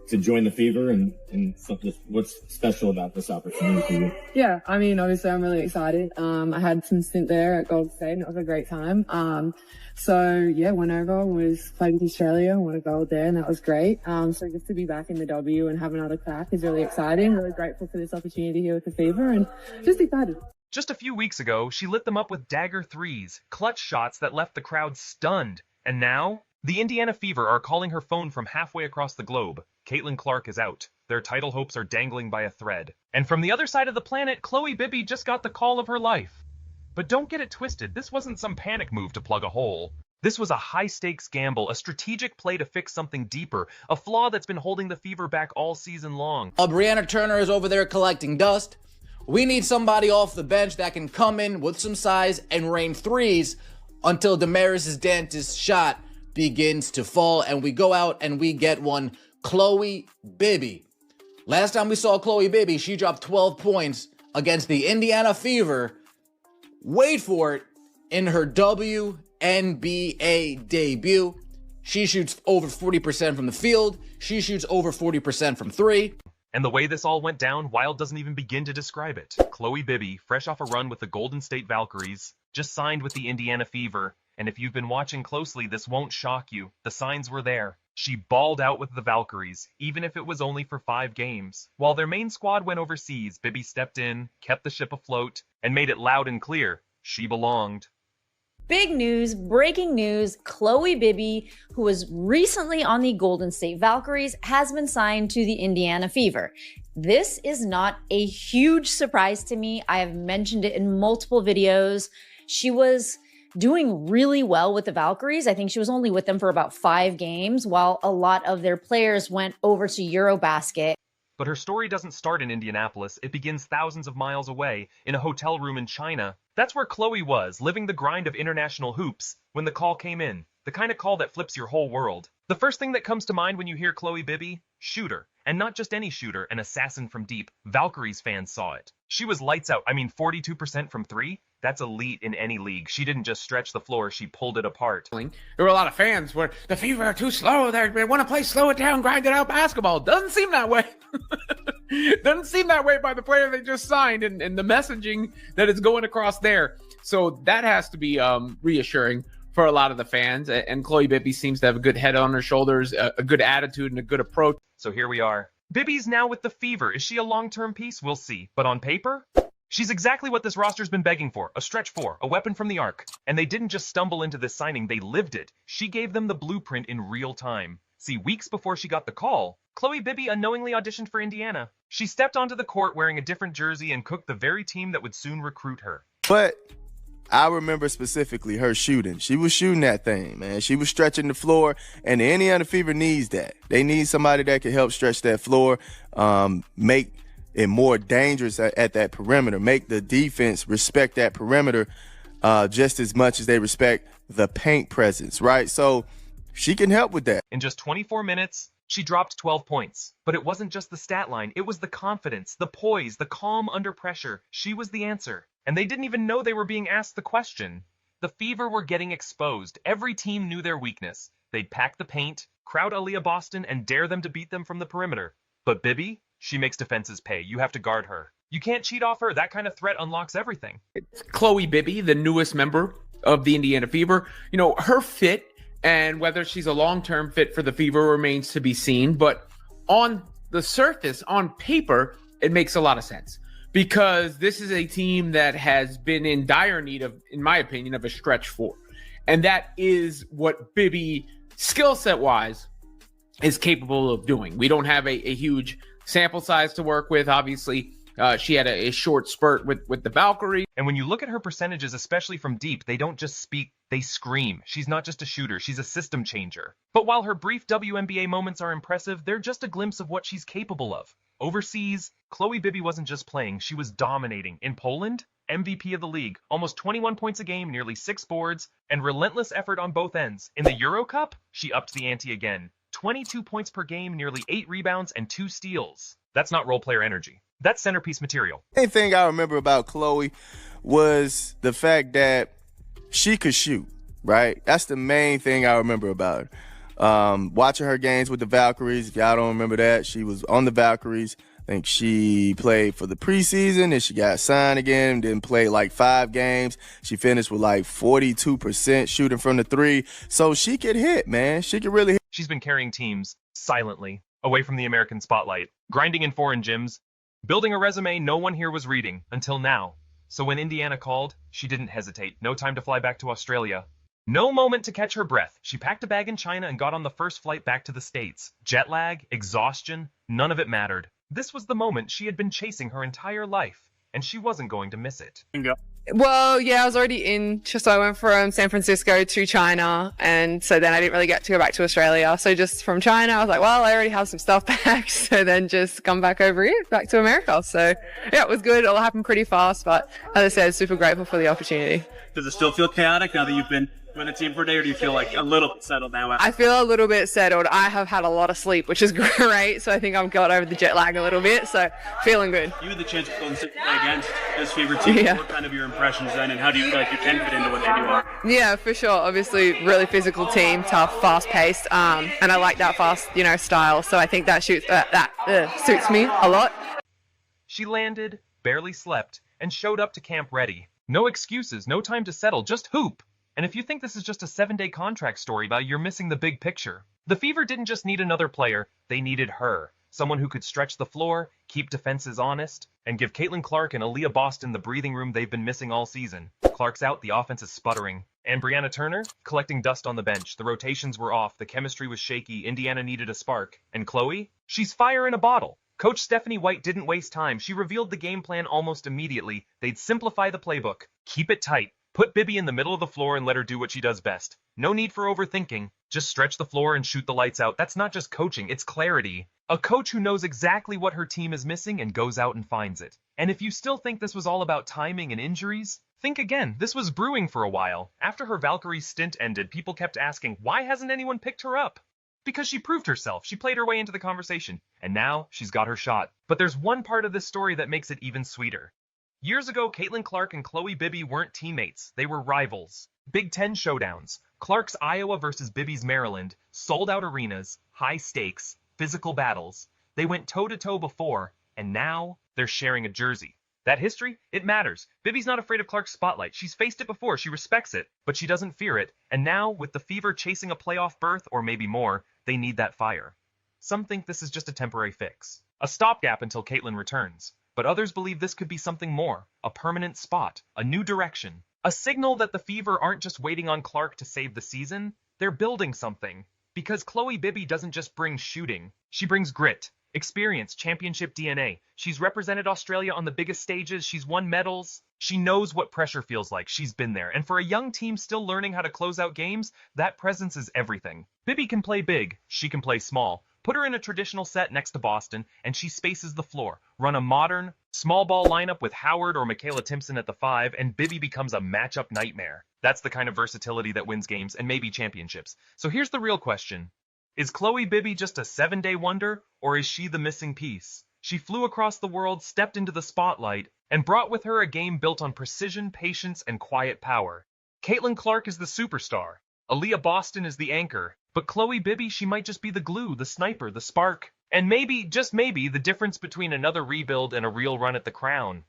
to join the Fever and just what's special about this opportunity for you? Yeah, I mean, obviously I'm really excited. I had some stint there at Golden State and it was a great time. So yeah, went over, played with Australia, won a gold there, and that was great. So just to be back in the W and have another crack is really exciting. Really grateful for this opportunity here with the Fever and just excited. Just a few weeks ago, she lit them up with dagger threes, clutch shots that left the crowd stunned. And now, the Indiana Fever are calling her phone from halfway across the globe. Caitlin Clark is out. Their title hopes are dangling by a thread. And from the other side of the planet, Chloe Bibby just got the call of her life. But don't get it twisted, this wasn't some panic move to plug a hole. This was a high-stakes gamble, a strategic play to fix something deeper, a flaw that's been holding the Fever back all season long. Brianna Turner is over there collecting dust. We need somebody off the bench that can come in with some size and rain threes until Damaris' dentist shot begins to fall, and we go out and we get one. Chloe Bibby. Last time we saw Chloe Bibby, she dropped 12 points against the Indiana Fever. Wait for it, in her WNBA debut. She shoots over 40% from the field. She shoots over 40% from three. And the way this all went down, Wild doesn't even begin to describe it. Chloe Bibby, fresh off a run with the Golden State Valkyries, just signed with the Indiana Fever. And if you've been watching closely, this won't shock you. The signs were there. She balled out with the Valkyries, even if it was only for 5 games. While their main squad went overseas, Bibby stepped in, kept the ship afloat, and made it loud and clear. She belonged. Big news, breaking news, Chloe Bibby, who was recently on the Golden State Valkyries, has been signed to the Indiana Fever. This is not a huge surprise to me. I have mentioned it in multiple videos. She was doing really well with the Valkyries. I think she was only with them for about 5 games, while a lot of their players went over to Eurobasket. But her story doesn't start in Indianapolis. It begins thousands of miles away, in a hotel room in China. That's where Chloe was, living the grind of international hoops, when the call came in. The kind of call that flips your whole world. The first thing that comes to mind when you hear Chloe Bibby? Shooter. And not just any shooter, an assassin from deep. Valkyries fans saw it. She was lights out. 42% from 3? That's elite in any league. She didn't just stretch the floor, she pulled it apart. There were a lot of fans where the Fever are too slow. They want to play slow it down, grind it out basketball. Doesn't seem that way. Doesn't seem that way by the player they just signed and the messaging that is going across there. So that has to be reassuring for a lot of the fans. And Chloe Bibby seems to have a good head on her shoulders, a good attitude, and a good approach. So here we are. Bibby's now with the Fever. Is she a long-term piece? We'll see. But on paper, she's exactly what this roster's been begging for. A stretch 4, a weapon from the arc. And they didn't just stumble into this signing, they lived it. She gave them the blueprint in real time. See, weeks before she got the call, Chloe Bibby unknowingly auditioned for Indiana. She stepped onto the court wearing a different jersey and cooked the very team that would soon recruit her. But I remember specifically her shooting. She was shooting that thing, man. She was stretching the floor, and the Indiana Fever needs that. They need somebody that can help stretch that floor, make it more dangerous at that perimeter, make the defense respect that perimeter just as much as they respect the paint presence, right? So she can help with that. In just 24 minutes, she dropped 12 points. But it wasn't just the stat line. It was the confidence, the poise, the calm under pressure. She was the answer. And they didn't even know they were being asked the question. The Fever were getting exposed. Every team knew their weakness. They'd pack the paint, crowd Aaliyah Boston, and dare them to beat them from the perimeter. But Bibby, she makes defenses pay. You have to guard her. You can't cheat off her. That kind of threat unlocks everything. It's Chloe Bibby, the newest member of the Indiana Fever. You know, her fit and whether she's a long-term fit for the Fever remains to be seen. But on the surface, on paper, it makes a lot of sense. Because this is a team that has been in dire need of, in my opinion, of a stretch 4. And that is what Bibby, skill set wise, is capable of doing. We don't have a huge sample size to work with. Obviously, she had a short spurt with the Valkyrie. And when you look at her percentages, especially from deep, they don't just speak, they scream. She's not just a shooter, she's a system changer. But while her brief WNBA moments are impressive, they're just a glimpse of what she's capable of. Overseas, Chloe Bibby wasn't just playing, she was dominating. In Poland, MVP of the league, almost 21 points a game, nearly 6 boards, and relentless effort on both ends. In the Euro Cup, she upped the ante again. 22 points per game, nearly 8 rebounds, and 2 steals. That's not role player energy. That's centerpiece material. The main thing I remember about Chloe was the fact that she could shoot, right? That's the main thing I remember about Watching her games with the Valkyries, if y'all don't remember that, she was on the Valkyries. I think she played for the preseason and she got signed again, didn't play like 5 games. She finished with like 42% shooting from the 3. So she could hit, man. She could really hit. She's been carrying teams silently away from the American spotlight, grinding in foreign gyms, building a resume no one here was reading until now. So when Indiana called, she didn't hesitate. No time to fly back to Australia. No moment to catch her breath. She packed a bag in China and got on the first flight back to the States. Jet lag, exhaustion, none of it mattered. This was the moment she had been chasing her entire life, and she wasn't going to miss it. Well, yeah, I was already in, so I went from San Francisco to China, and so then I didn't really get to go back to Australia. So just from China, I was like, well, I already have some stuff back, so then just come back over here, back to America. So yeah, it was good. It all happened pretty fast, but as I said, super grateful for the opportunity. Does it still feel chaotic now that you've been with the team for a day, or do you feel like a little bit settled now? I feel a little bit settled. I have had a lot of sleep, which is great, so I think I've got over the jet lag a little bit, so feeling good. You had the chance to go and play against this Fever team. Yeah. What kind of your impressions then, and how do you feel like you can fit into what they do are? Yeah, for sure. Obviously, really physical team, tough, fast-paced, and I like that fast, style, so I think that suits me a lot. She landed, barely slept, and showed up to camp ready. No excuses, no time to settle, just hoop. And if you think this is just a 7-day contract story, you're missing the big picture. The Fever didn't just need another player, they needed her. Someone who could stretch the floor, keep defenses honest, and give Caitlin Clark and Aaliyah Boston the breathing room they've been missing all season. Clark's out, the offense is sputtering. And Brianna Turner, collecting dust on the bench. The rotations were off, the chemistry was shaky, Indiana needed a spark. And Chloe? She's fire in a bottle. Coach Stephanie White didn't waste time. She revealed the game plan almost immediately. They'd simplify the playbook. Keep it tight. Put Bibby in the middle of the floor and let her do what she does best. No need for overthinking. Just stretch the floor and shoot the lights out. That's not just coaching, it's clarity. A coach who knows exactly what her team is missing and goes out and finds it. And if you still think this was all about timing and injuries, think again. This was brewing for a while. After her Valkyrie stint ended, people kept asking, why hasn't anyone picked her up? Because she proved herself. She played her way into the conversation. And now she's got her shot. But there's one part of this story that makes it even sweeter. Years ago, Caitlin Clark and Chloe Bibby weren't teammates. They were rivals. Big Ten showdowns. Clark's Iowa versus Bibby's Maryland. Sold-out arenas. High stakes. Physical battles. They went toe-to-toe before, and now they're sharing a jersey. That history? It matters. Bibby's not afraid of Clark's spotlight. She's faced it before. She respects it, but she doesn't fear it. And now, with the Fever chasing a playoff berth, or maybe more, they need that fire. Some think this is just a temporary fix. A stopgap until Caitlin returns. But others believe this could be something more, a permanent spot, a new direction, a signal that the Fever aren't just waiting on Clark to save the season, they're building something. Because Chloe Bibby doesn't just bring shooting, she brings grit, experience, championship DNA. She's represented Australia on the biggest stages, she's won medals, she knows what pressure feels like, she's been there. And for a young team still learning how to close out games, that presence is everything. Bibby can play big, she can play small. Put her in a traditional set next to Boston, and she spaces the floor. Run a modern, small ball lineup with Howard or Michaela Timpson at the 5, and Bibby becomes a matchup nightmare. That's the kind of versatility that wins games and maybe championships. So here's the real question. Is Chloe Bibby just a 7-day wonder, or is she the missing piece? She flew across the world, stepped into the spotlight, and brought with her a game built on precision, patience, and quiet power. Caitlin Clark is the superstar. Aaliyah Boston is the anchor. But Chloe Bibby, she might just be the glue, the sniper, the spark. And maybe, just maybe, the difference between another rebuild and a real run at the crown.